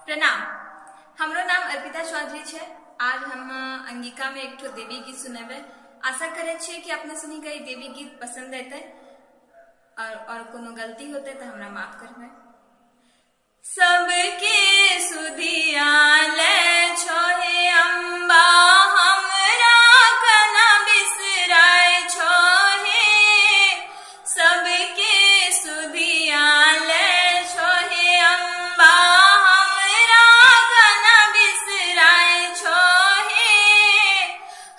प्रणाम। हमरो नाम अर्पिता चौधरी छे। आज हम अंगिका में एक देवी गीत सुनेबे। आशा करे छे कि अपने सुनी के देवी गीत पसंद आते और कोनो गलती होते तो हमरा माफ करबे। सबके सुधिया ले छोहे अम्बा, हमरा कना बिसराय छोहे। सबके सुधिया ले छोहे अम्बा, हमरा कना बिसराय छोहे।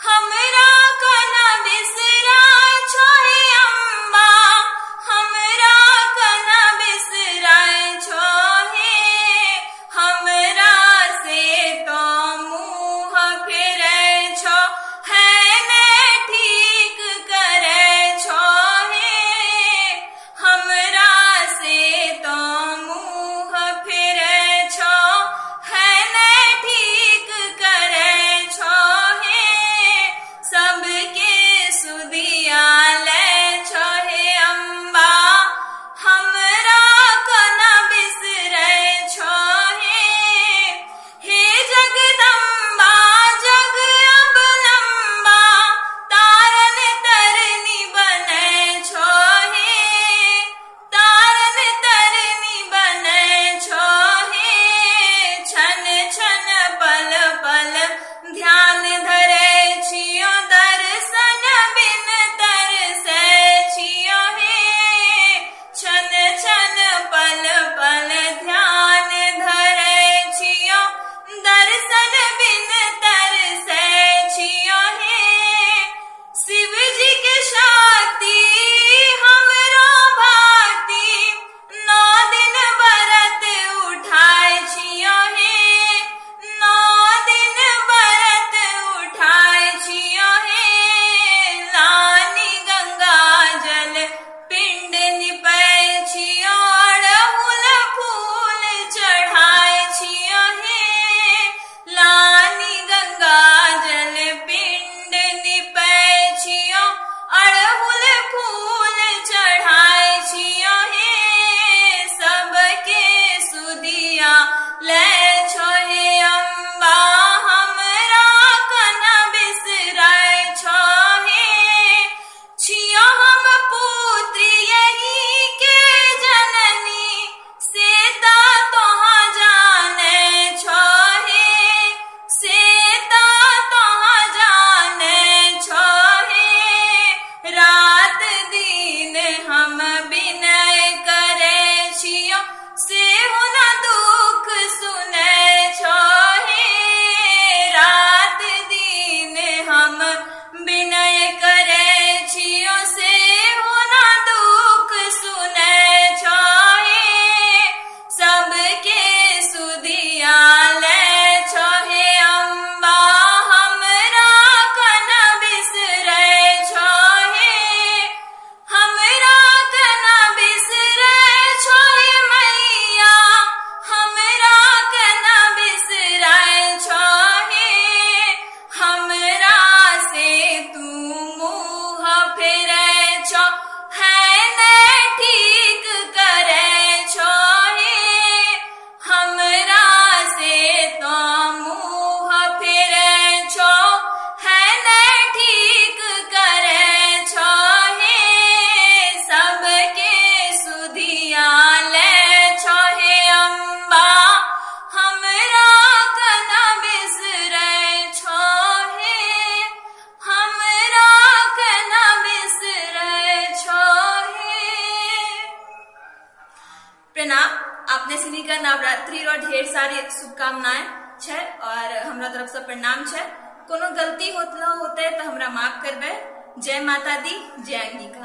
हमरा कना बिसराय छोहे अम्बा, हमरा कना बिसराय छोहे। हमरा से तो मुँह फेरै छो, है ने ठीक करै छोहे। हमरा से तो मुँह फेरै छो, है ने ठीक करै छोहे। सबके सुधिया ले छोहे अम्बा, हमरा कना बिसरै छोहे। हे जगदम्बा जग अवलंबा, तारन तरनी बनै छोहे। तारन तरनी बनै छोहे। छन छन पल पल ध्यान धरै छियो, दर्शन बिन तरसै छियो हे। छन छन पल पल ध्यान धरै छियो, दर्शन बिन तरसै छियो हे। शिव जी के शक्ति हमरो भक्ति, 9 दिन व्रत उठाय छियो हे। 9 दिन व्रत उठाय छियो हे। लानी गंगा जल पिंड निपै छियो, अड़हुल फूल चढ़ाय छियो हे। लानी गंगा जल पिंड निपै छियो, अड़हुल फूल चढ़ाय छियो हे। सबके सुधिया ले छोहे अम्बा, हमरा कना बिसराय छोहे। छियो हम पुत्री यही के जननी, सीता तोहा जाने छोहे। सीता तोहा जाने छोहे। रात दिन हम विनय करे छियो, सेहो न दुख सुनै छोहे। रात दिन हम विनय करे छियो, सेहो न दुख सुनै छोहे। सबके सुधिया ले छोहे अम्बा, हमरा कना बिसरै छोहे। हमरा कना बिसरै छोहे मैया, हमरा कना बिसरै छोहे। हमरा से तू मुँह फेरै छो, है ने ठीक करै छोहे। हमरा से तो मुँह फेरै छो, है ने ठीक करै छोहे। सबके सुधिया ले छोहे अम्बा, हमरा कना बिसरै छोहे। हमरा कना बिसरै छोहे। प्रणाम। आपने सुनी का नवरात्रि और ढेर सारी शुभकामनाएं छे और हमरा तरफ से प्रणाम छे। कोनो गलती होते तो हमरा माफ करबे। जय माता दी, जय अंगिका।